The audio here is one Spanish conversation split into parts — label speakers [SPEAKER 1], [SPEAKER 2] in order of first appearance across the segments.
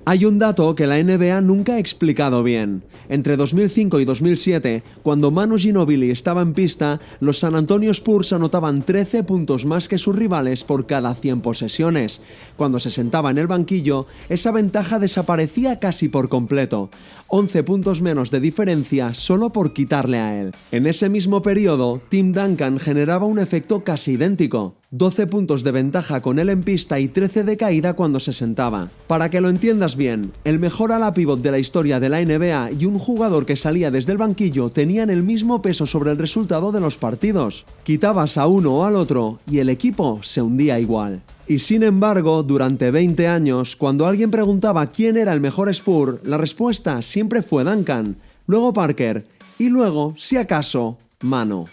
[SPEAKER 1] Hay un dato que la NBA nunca ha explicado bien. Entre 2005 y 2007, cuando Manu Ginobili estaba en pista, los San Antonio Spurs anotaban 13 puntos más que sus rivales por cada 100 posesiones. Cuando se sentaba en el banquillo, esa ventaja desaparecía casi por completo. 11 puntos menos de diferencia solo por quitarle a él. En ese mismo periodo, Tim Duncan generaba un efecto casi idéntico. 12 puntos de ventaja con él en pista y 13 de caída cuando se sentaba. Para que lo entiendas bien, el mejor ala pívot de la historia de la NBA y un jugador que salía desde el banquillo tenían el mismo peso sobre el resultado de los partidos. Quitabas a uno o al otro y el equipo se hundía igual. Y sin embargo, durante 20 años, cuando alguien preguntaba quién era el mejor Spur, la respuesta siempre fue Duncan, luego Parker y luego, si acaso, Manu.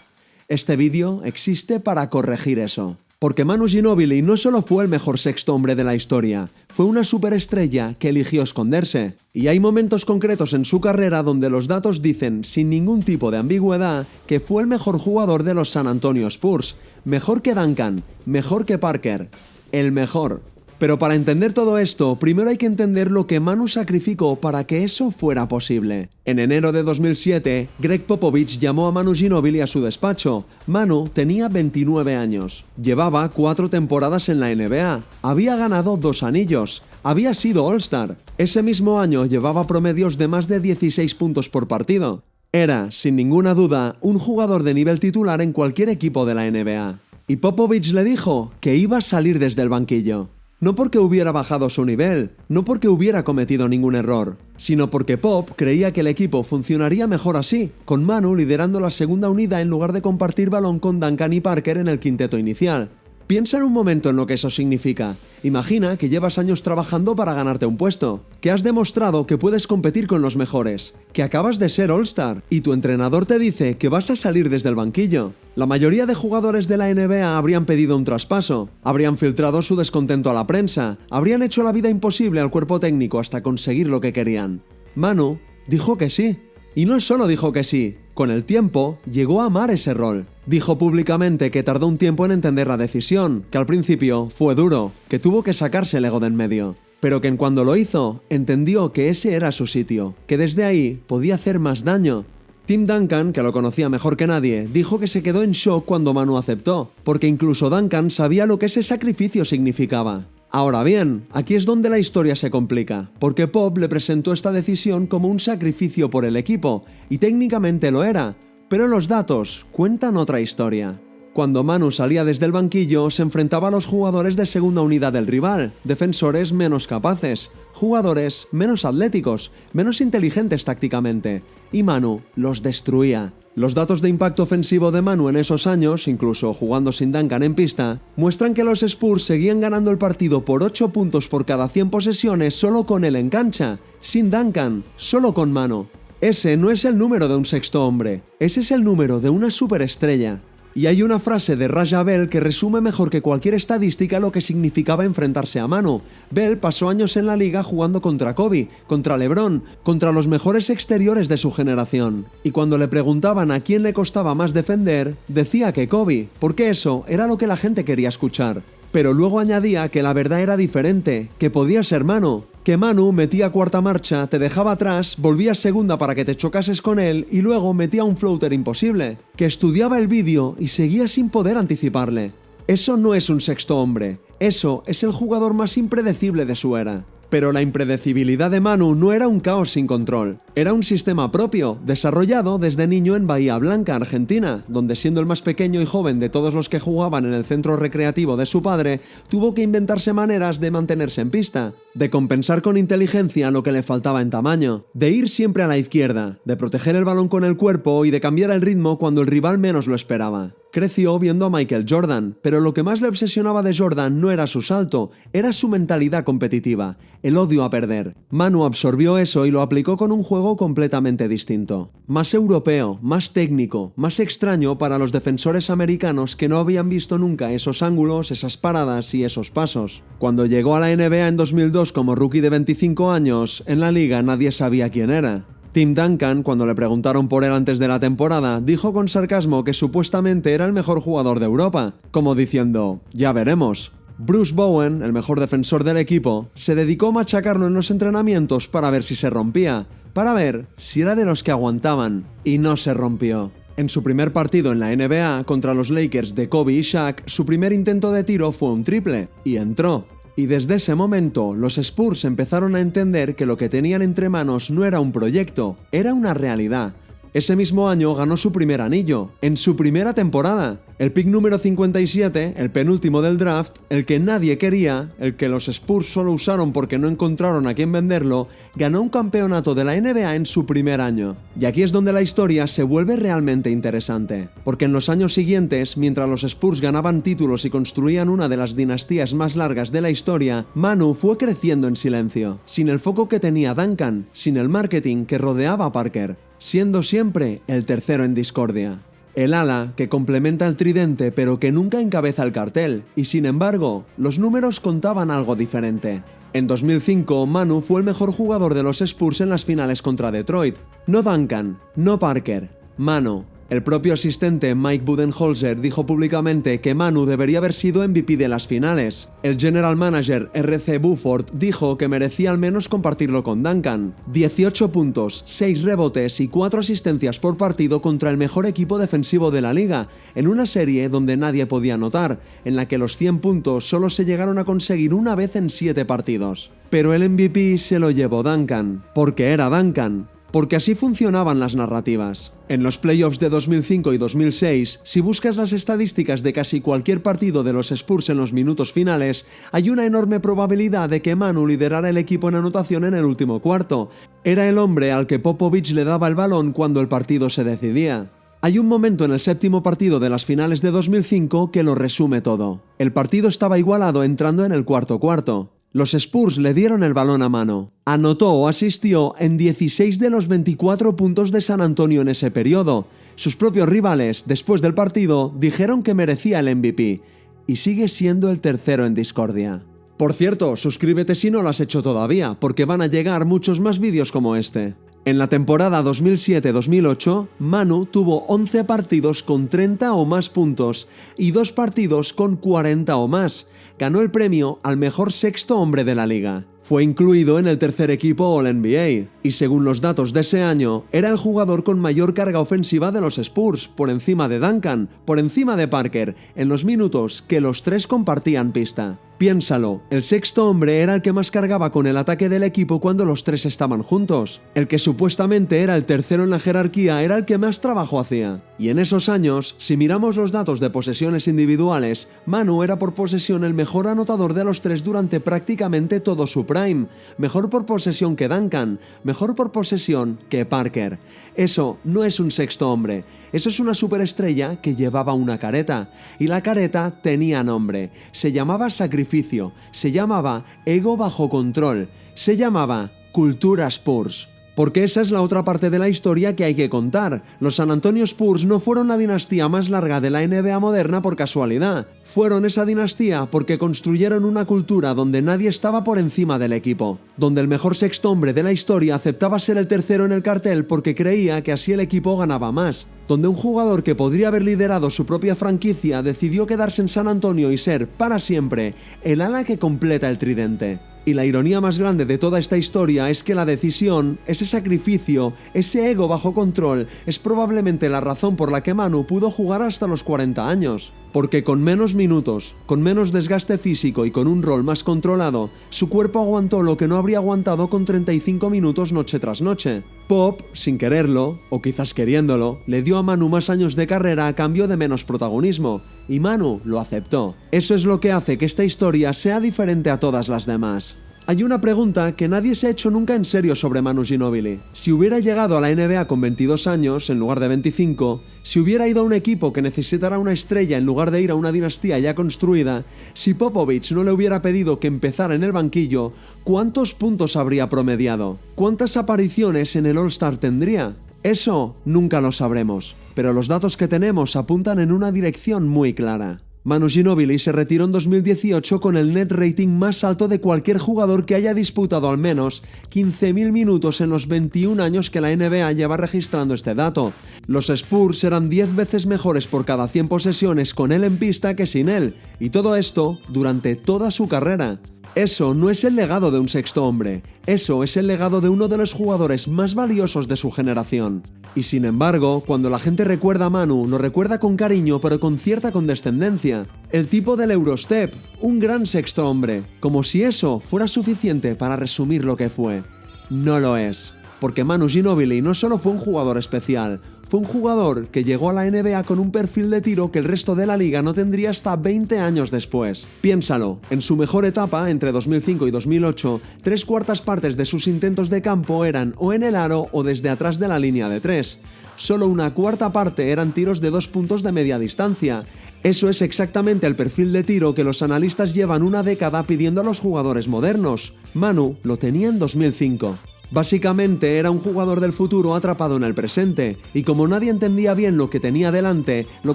[SPEAKER 1] Este vídeo existe para corregir eso. Porque Manu Ginobili no solo fue el mejor sexto hombre de la historia, fue una superestrella que eligió esconderse. Y hay momentos concretos en su carrera donde los datos dicen, sin ningún tipo de ambigüedad, que fue el mejor jugador de los San Antonio Spurs. Mejor que Duncan, mejor que Parker. El mejor. Pero para entender todo esto, primero hay que entender lo que Manu sacrificó para que eso fuera posible. En enero de 2007, Greg Popovich llamó a Manu Ginobili a su despacho. Manu tenía 29 años. Llevaba 4 temporadas en la NBA. Había ganado 2 anillos. Había sido All-Star. Ese mismo año llevaba promedios de más de 16 puntos por partido. Era, sin ninguna duda, un jugador de nivel titular en cualquier equipo de la NBA. Y Popovich le dijo que iba a salir desde el banquillo. No porque hubiera bajado su nivel, no porque hubiera cometido ningún error, sino porque Pop creía que el equipo funcionaría mejor así, con Manu liderando la segunda unidad en lugar de compartir balón con Duncan y Parker en el quinteto inicial. Piensa en un momento en lo que eso significa. Imagina que llevas años trabajando para ganarte un puesto, que has demostrado que puedes competir con los mejores, que acabas de ser All-Star y tu entrenador te dice que vas a salir desde el banquillo. La mayoría de jugadores de la NBA habrían pedido un traspaso, habrían filtrado su descontento a la prensa, habrían hecho la vida imposible al cuerpo técnico hasta conseguir lo que querían. Manu dijo que sí. Y no solo dijo que sí, con el tiempo llegó a amar ese rol. Dijo públicamente que tardó un tiempo en entender la decisión, que al principio fue duro, que tuvo que sacarse el ego de en medio, pero que en cuando lo hizo, entendió que ese era su sitio, que desde ahí podía hacer más daño. Tim Duncan, que lo conocía mejor que nadie, dijo que se quedó en shock cuando Manu aceptó, porque incluso Duncan sabía lo que ese sacrificio significaba. Ahora bien, aquí es donde la historia se complica, porque Pop le presentó esta decisión como un sacrificio por el equipo, y técnicamente lo era, pero los datos cuentan otra historia. Cuando Manu salía desde el banquillo, se enfrentaba a los jugadores de segunda unidad del rival, defensores menos capaces, jugadores menos atléticos, menos inteligentes tácticamente, y Manu los destruía. Los datos de impacto ofensivo de Manu en esos años, incluso jugando sin Duncan en pista, muestran que los Spurs seguían ganando el partido por 8 puntos por cada 100 posesiones solo con él en cancha, sin Duncan, solo con Manu. Ese no es el número de un sexto hombre, ese es el número de una superestrella. Y hay una frase de Raja Bell que resume mejor que cualquier estadística lo que significaba enfrentarse a Manu. Bell pasó años en la liga jugando contra Kobe, contra LeBron, contra los mejores exteriores de su generación. Y cuando le preguntaban a quién le costaba más defender, decía que Kobe, porque eso era lo que la gente quería escuchar. Pero luego añadía que la verdad era diferente, que podía ser Manu. Que Manu metía cuarta marcha, te dejaba atrás, volvía segunda para que te chocases con él y luego metía un floater imposible. Que estudiaba el vídeo y seguía sin poder anticiparle. Eso no es un sexto hombre, eso es el jugador más impredecible de su era. Pero la impredecibilidad de Manu no era un caos sin control, era un sistema propio, desarrollado desde niño en Bahía Blanca, Argentina, donde siendo el más pequeño y joven de todos los que jugaban en el centro recreativo de su padre, tuvo que inventarse maneras de mantenerse en pista, de compensar con inteligencia lo que le faltaba en tamaño, de ir siempre a la izquierda, de proteger el balón con el cuerpo y de cambiar el ritmo cuando el rival menos lo esperaba. Creció viendo a Michael Jordan, pero lo que más le obsesionaba de Jordan no era su salto, era su mentalidad competitiva, el odio a perder. Manu absorbió eso y lo aplicó con un juego completamente distinto. Más europeo, más técnico, más extraño para los defensores americanos que no habían visto nunca esos ángulos, esas paradas y esos pasos. Cuando llegó a la NBA en 2002 como rookie de 25 años, en la liga nadie sabía quién era. Tim Duncan, cuando le preguntaron por él antes de la temporada, dijo con sarcasmo que supuestamente era el mejor jugador de Europa, como diciendo, ya veremos. Bruce Bowen, el mejor defensor del equipo, se dedicó a machacarlo en los entrenamientos para ver si se rompía, para ver si era de los que aguantaban, y no se rompió. En su primer partido en la NBA contra los Lakers de Kobe y Shaq, su primer intento de tiro fue un triple, y entró. Y desde ese momento, los Spurs empezaron a entender que lo que tenían entre manos no era un proyecto, era una realidad. Ese mismo año ganó su primer anillo, en su primera temporada. El pick número 57, el penúltimo del draft, el que nadie quería, el que los Spurs solo usaron porque no encontraron a quién venderlo, ganó un campeonato de la NBA en su primer año. Y aquí es donde la historia se vuelve realmente interesante. Porque en los años siguientes, mientras los Spurs ganaban títulos y construían una de las dinastías más largas de la historia, Manu fue creciendo en silencio, sin el foco que tenía Duncan, sin el marketing que rodeaba a Parker, siendo siempre el tercero en discordia. El ala que complementa el tridente pero que nunca encabeza el cartel, y sin embargo, los números contaban algo diferente. En 2005, Manu fue el mejor jugador de los Spurs en las finales contra Detroit. No Duncan, no Parker, Manu. El propio asistente Mike Budenholzer dijo públicamente que Manu debería haber sido MVP de las finales. El general manager R.C. Buford dijo que merecía al menos compartirlo con Duncan. 18 puntos, 6 rebotes y 4 asistencias por partido contra el mejor equipo defensivo de la liga, en una serie donde nadie podía anotar, en la que los 100 puntos solo se llegaron a conseguir una vez en 7 partidos. Pero el MVP se lo llevó Duncan, porque era Duncan. Porque así funcionaban las narrativas. En los playoffs de 2005 y 2006, si buscas las estadísticas de casi cualquier partido de los Spurs en los minutos finales, hay una enorme probabilidad de que Manu liderara el equipo en anotación en el último cuarto. Era el hombre al que Popovich le daba el balón cuando el partido se decidía. Hay un momento en el séptimo partido de las finales de 2005 que lo resume todo. El partido estaba igualado entrando en el cuarto cuarto. Los Spurs le dieron el balón a Manu. Anotó o asistió en 16 de los 24 puntos de San Antonio en ese periodo. Sus propios rivales, después del partido, dijeron que merecía el MVP. Y sigue siendo el tercero en discordia. Por cierto, suscríbete si no lo has hecho todavía, porque van a llegar muchos más vídeos como este. En la temporada 2007-2008, Manu tuvo 11 partidos con 30 o más puntos y 2 partidos con 40 o más. Ganó el premio al mejor sexto hombre de la liga. Fue incluido en el tercer equipo All-NBA y según los datos de ese año, era el jugador con mayor carga ofensiva de los Spurs, por encima de Duncan, por encima de Parker, en los minutos que los tres compartían pista. Piénsalo, el sexto hombre era el que más cargaba con el ataque del equipo cuando los tres estaban juntos. El que supuestamente era el tercero en la jerarquía era el que más trabajo hacía. Y en esos años, si miramos los datos de posesiones individuales, Manu era por posesión el mejor anotador de los tres durante prácticamente todo su prime. Mejor por posesión que Duncan, mejor por posesión que Parker. Eso no es un sexto hombre, eso es una superestrella que llevaba una careta. Y la careta tenía nombre, se llamaba sacrificio, se llamaba ego bajo control, se llamaba cultura Spurs. Porque esa es la otra parte de la historia que hay que contar. Los San Antonio Spurs no fueron la dinastía más larga de la NBA moderna por casualidad. Fueron esa dinastía porque construyeron una cultura donde nadie estaba por encima del equipo. Donde el mejor sexto hombre de la historia aceptaba ser el tercero en el cartel porque creía que así el equipo ganaba más. Donde un jugador que podría haber liderado su propia franquicia decidió quedarse en San Antonio y ser, para siempre, el ala que completa el tridente. Y la ironía más grande de toda esta historia es que la decisión, ese sacrificio, ese ego bajo control, es probablemente la razón por la que Manu pudo jugar hasta los 40 años. Porque con menos minutos, con menos desgaste físico y con un rol más controlado, su cuerpo aguantó lo que no habría aguantado con 35 minutos noche tras noche. Pop, sin quererlo, o quizás queriéndolo, le dio a Manu más años de carrera a cambio de menos protagonismo, y Manu lo aceptó. Eso es lo que hace que esta historia sea diferente a todas las demás. Hay una pregunta que nadie se ha hecho nunca en serio sobre Manu Ginóbili. Si hubiera llegado a la NBA con 22 años en lugar de 25, si hubiera ido a un equipo que necesitara una estrella en lugar de ir a una dinastía ya construida, si Popovich no le hubiera pedido que empezara en el banquillo, ¿cuántos puntos habría promediado? ¿Cuántas apariciones en el All-Star tendría? Eso nunca lo sabremos, pero los datos que tenemos apuntan en una dirección muy clara. Manu Ginóbili se retiró en 2018 con el net rating más alto de cualquier jugador que haya disputado al menos 15.000 minutos en los 21 años que la NBA lleva registrando este dato. Los Spurs eran 10 veces mejores por cada 100 posesiones con él en pista que sin él, y todo esto durante toda su carrera. Eso no es el legado de un sexto hombre, eso es el legado de uno de los jugadores más valiosos de su generación. Y sin embargo, cuando la gente recuerda a Manu, lo recuerda con cariño pero con cierta condescendencia. El tipo del Eurostep, un gran sexto hombre, como si eso fuera suficiente para resumir lo que fue. No lo es. Porque Manu Ginóbili no solo fue un jugador especial, fue un jugador que llegó a la NBA con un perfil de tiro que el resto de la liga no tendría hasta 20 años después. Piénsalo, en su mejor etapa, entre 2005 y 2008, 3/4 partes de sus intentos de campo eran o en el aro o desde atrás de la línea de 3. Solo 1/4 parte eran tiros de 2 puntos de media distancia. Eso es exactamente el perfil de tiro que los analistas llevan una década pidiendo a los jugadores modernos. Manu lo tenía en 2005. Básicamente era un jugador del futuro atrapado en el presente, y como nadie entendía bien lo que tenía delante, lo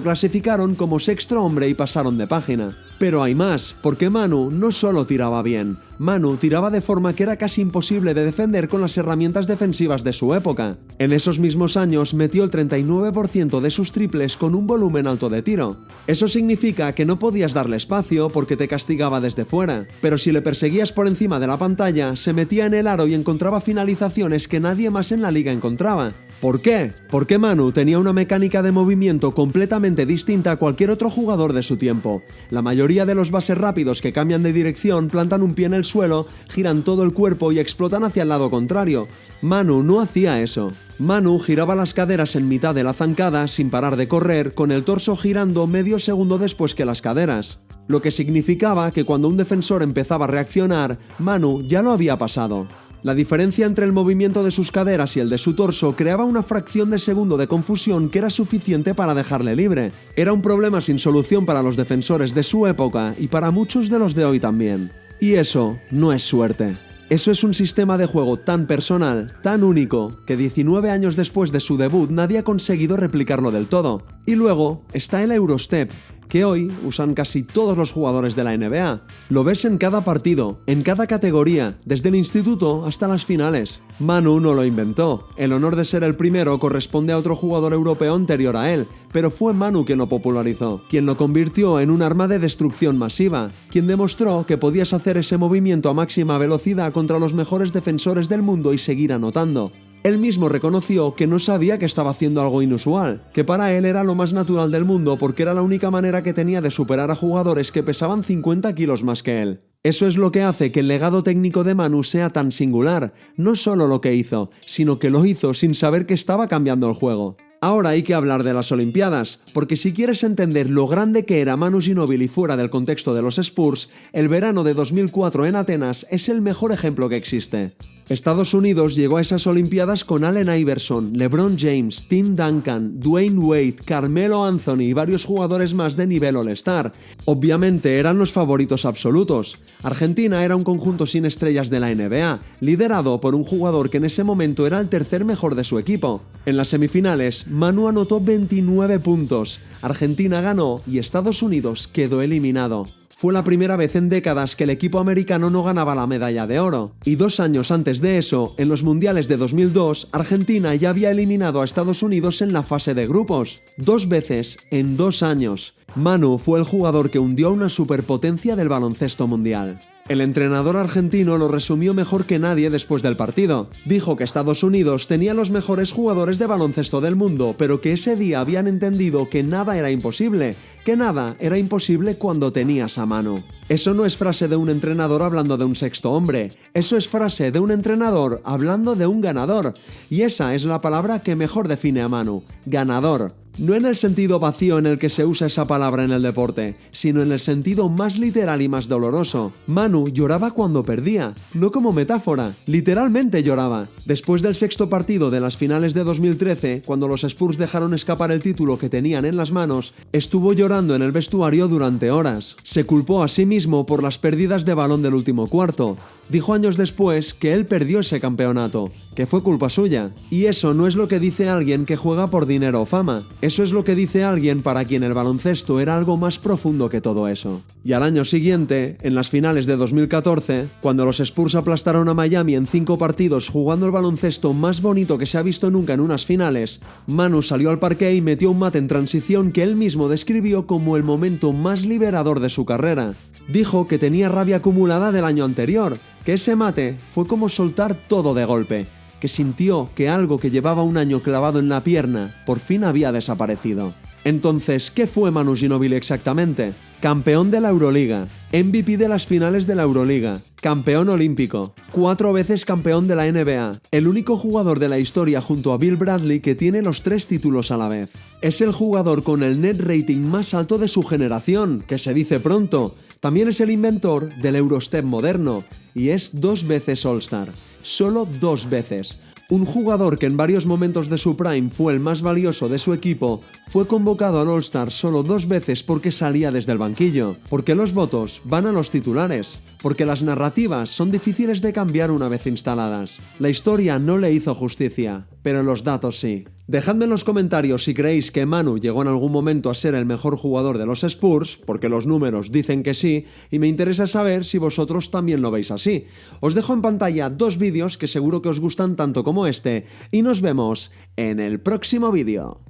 [SPEAKER 1] clasificaron como sexto hombre y pasaron de página. Pero hay más, porque Manu no solo tiraba bien, Manu tiraba de forma que era casi imposible de defender con las herramientas defensivas de su época. En esos mismos años metió el 39% de sus triples con un volumen alto de tiro. Eso significa que no podías darle espacio porque te castigaba desde fuera, pero si le perseguías por encima de la pantalla, se metía en el aro y encontraba finalizaciones que nadie más en la liga encontraba. ¿Por qué? Porque Manu tenía una mecánica de movimiento completamente distinta a cualquier otro jugador de su tiempo. La mayoría de los bases rápidos que cambian de dirección plantan un pie en el suelo, giran todo el cuerpo y explotan hacia el lado contrario. Manu no hacía eso. Manu giraba las caderas en mitad de la zancada sin parar de correr, con el torso girando medio segundo después que las caderas. Lo que significaba que cuando un defensor empezaba a reaccionar, Manu ya lo había pasado. La diferencia entre el movimiento de sus caderas y el de su torso creaba una fracción de segundo de confusión que era suficiente para dejarle libre. Era un problema sin solución para los defensores de su época y para muchos de los de hoy también. Y eso no es suerte. Eso es un sistema de juego tan personal, tan único, que 19 años después de su debut nadie ha conseguido replicarlo del todo. Y luego está el Eurostep, que hoy usan casi todos los jugadores de la NBA. Lo ves en cada partido, en cada categoría, desde el instituto hasta las finales. Manu no lo inventó. El honor de ser el primero corresponde a otro jugador europeo anterior a él, pero fue Manu quien lo popularizó, quien lo convirtió en un arma de destrucción masiva, quien demostró que podías hacer ese movimiento a máxima velocidad contra los mejores defensores del mundo y seguir anotando. Él mismo reconoció que no sabía que estaba haciendo algo inusual, que para él era lo más natural del mundo porque era la única manera que tenía de superar a jugadores que pesaban 50 kilos más que él. Eso es lo que hace que el legado técnico de Manu sea tan singular, no solo lo que hizo, sino que lo hizo sin saber que estaba cambiando el juego. Ahora hay que hablar de las Olimpiadas, porque si quieres entender lo grande que era Manu Ginóbili fuera del contexto de los Spurs, el verano de 2004 en Atenas es el mejor ejemplo que existe. Estados Unidos llegó a esas Olimpiadas con Allen Iverson, LeBron James, Tim Duncan, Dwayne Wade, Carmelo Anthony y varios jugadores más de nivel All-Star. Obviamente eran los favoritos absolutos. Argentina era un conjunto sin estrellas de la NBA, liderado por un jugador que en ese momento era el tercer mejor de su equipo. En las semifinales, Manu anotó 29 puntos, Argentina ganó y Estados Unidos quedó eliminado. Fue la primera vez en décadas que el equipo americano no ganaba la medalla de oro. Y 2 años antes de eso, en los mundiales de 2002, Argentina ya había eliminado a Estados Unidos en la fase de grupos. 2 veces en 2 años. Manu fue el jugador que hundió a una superpotencia del baloncesto mundial. El entrenador argentino lo resumió mejor que nadie después del partido. Dijo que Estados Unidos tenía los mejores jugadores de baloncesto del mundo, pero que ese día habían entendido que nada era imposible, que nada era imposible cuando tenías a Manu. Eso no es frase de un entrenador hablando de un sexto hombre, eso es frase de un entrenador hablando de un ganador. Y esa es la palabra que mejor define a Manu, ganador. No en el sentido vacío en el que se usa esa palabra en el deporte, sino en el sentido más literal y más doloroso. Manu lloraba cuando perdía, no como metáfora, literalmente lloraba. Después del sexto partido de las finales de 2013, cuando los Spurs dejaron escapar el título que tenían en las manos, estuvo llorando en el vestuario durante horas. Se culpó a sí mismo por las pérdidas de balón del último cuarto. Dijo años después que él perdió ese campeonato, que fue culpa suya. Y eso no es lo que dice alguien que juega por dinero o fama. Eso es lo que dice alguien para quien el baloncesto era algo más profundo que todo eso. Y al año siguiente, en las finales de 2014, cuando los Spurs aplastaron a Miami en 5 partidos jugando el baloncesto más bonito que se ha visto nunca en unas finales, Manu salió al parqué y metió un mate en transición que él mismo describió como el momento más liberador de su carrera. Dijo que tenía rabia acumulada del año anterior, que ese mate fue como soltar todo de golpe, que sintió que algo que llevaba un año clavado en la pierna por fin había desaparecido. Entonces, ¿qué fue Manu Ginóbili exactamente? Campeón de la Euroliga, MVP de las finales de la Euroliga, campeón olímpico, 4 veces campeón de la NBA, el único jugador de la historia junto a Bill Bradley que tiene los 3 títulos a la vez. Es el jugador con el net rating más alto de su generación, que se dice pronto. También es el inventor del Eurostep moderno y es 2 veces All-Star. Solo 2 veces. Un jugador que en varios momentos de su prime fue el más valioso de su equipo, fue convocado al All-Star solo 2 veces porque salía desde el banquillo. Porque los votos van a los titulares. Porque las narrativas son difíciles de cambiar una vez instaladas. La historia no le hizo justicia, pero los datos sí. Dejadme en los comentarios si creéis que Manu llegó en algún momento a ser el mejor jugador de los Spurs, porque los números dicen que sí, y me interesa saber si vosotros también lo veis así. Os dejo en pantalla 2 vídeos que seguro que os gustan tanto como este, y nos vemos en el próximo vídeo.